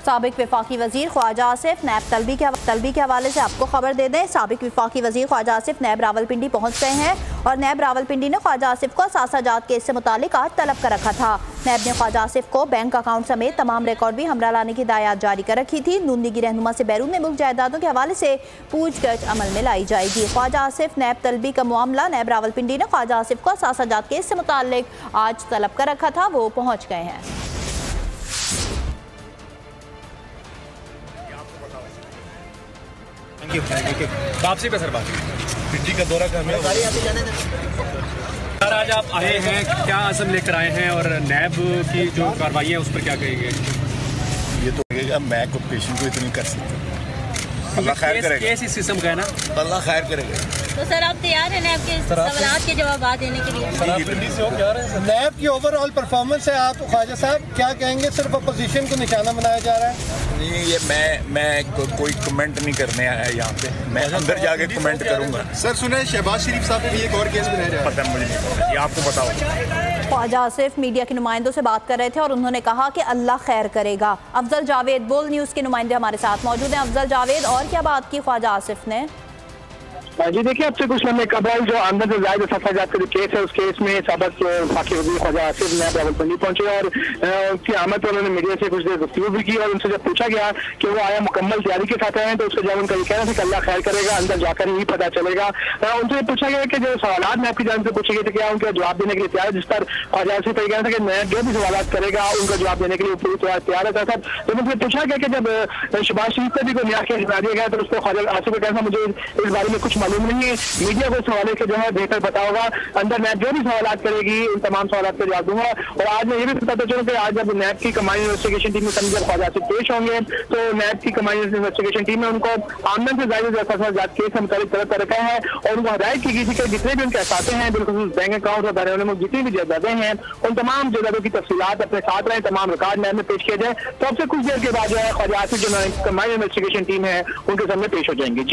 साबिक वफाकी वजीर ख्वाजा आसिफ नैब तलबी के हवाले से आपको खबर दे दें। साबिक वफाकी वजीर ख्वाजा आसिफ नैब रावलपिंडी पहुंच गए हैं और नैब रावलपिंडी ने ख्वाजा आसिफ को असासाजात केस से मुतालिक आज तलब कर रखा था। नैब ने ख्वाजा आसिफ को बैंक अकाउंट समेत तमाम रिकॉर्ड भी हमरा लाने की हिदायत जारी कर रखी थी। नून लीगी रहनुमा से बैरून मुल्क जायदादों के हवाले से पूछगछ अमल में लाई जाएगी। ख्वाजा आसिफ नैब तलबी का मामला नैब रावलपिंडी ने ख्वाजा आसिफ को असासाजात केस से मुतालिक आज तलब कर रखा था, वो पहुंच गए हैं। वापसी पे सर बात पिंडी का दौरा करने सर आज आप आए हैं, क्या आज़म लेकर आए हैं और नैब की जो कार्रवाई है उस पर क्या कहेंगे? ये तो लगेगा मैं को पेशेंट को इतनी कर सकता हूँ। अल्लाह खैर करेगा। केस इस किस्म का है ना, अल्लाह खैर करेगा। तो सर आप तैयार हैं नैब के सवाल के जवाब देने के लिए? नैब की ओवरऑल परफॉर्मेंस है, आप ख्वाजा साहब क्या कहेंगे? सिर्फ अपोजिशन को निशाना बनाया जा रहा है। नहीं, ये मैं कोई कमेंट नहीं करने आया यहाँ पे, मैं अंदर जाके कमेंट करूँगा। सर सुने शहबाज शरीफ साहब भी एक और केस बनाया जा रहा है। पता मुझे नहीं, ये आपको बताओ। ख्वाजा आसिफ मीडिया के नुमाइंदों से बात कर रहे थे और उन्होंने कहा कि अल्लाह खैर करेगा। अफजल जावेद बोल न्यूज़ के नुमाइंदे हमारे साथ मौजूद हैं। अफजल जावेद, और क्या बात की ख्वाजा आसिफ ने? जी देखिए, अब से कुछ लम्हे कबल जो आमदन से ज़ायद असासाजात का जो केस है, उस केस में साबिक वफाकी वज़ीर ख्वाजा आसिफ नैब रावलपिंडी पहुंचे और उनकी आमद पर उन्होंने मीडिया से कुछ देर गुफ्तगू भी की और उनसे जब पूछा गया कि वो आया मुकम्मल तैयारी के साथ आए हैं, तो उसका जवाब उनका ये कहना था कि अल्लाह खैर करेगा, अंदर जाकर ही पता चलेगा। उनसे पूछा गया कि जो सवाल नैब की जानिब से पूछे गए थे क्या उनका जवाब देने के लिए तैयार है, जिस पर ख्वाजा आसिफ ये कहना था कि नैब जो भी सवाल करेगा उनका जवाब देने के लिए पूरी तैयार है। साथ जब उनसे पूछा गया कि जब शहबाज शरीफ का भी कोई नया केस बना दिया गया तो उसको ख्वाजा आसिफ का कहना था मुझे इस बारे में कुछ मालूम नहीं है, मीडिया को इस हवाले से जो है बेहतर पता होगा। अंदर नैब जो भी सवाल करेगी उन तमाम सवाल का जवाब दूंगा। और आज मैं ये भी बताता चलूँ कि आज जब नैब की कमांड इन्वेस्टिगेशन टीम में समझ ख्वाजा से पेश होंगे तो नैब की कमांड इन्वेस्टिगेशन टीम ने उनको आमदन से ज़ायद केस से मुताबिक तलब कर रखा है और उनको हदायत की गई थी कि जितने भी उनके एहसाते हैं, बिल्कुल बैंक अकाउंट और बैरून मुल्क जितनी भी जायदादें हैं, उन तमाम जायदादों की तफसीलात अपने साथ रहें, तमाम रिकॉर्ड नैब में पेश किया जाए। तो अब से कुछ देर के बाद जो है ख्वाजा आसिफ जो कमांड इन्वेस्टिगेशन टीम है उनके सामने पेश हो जाएंगे। जी।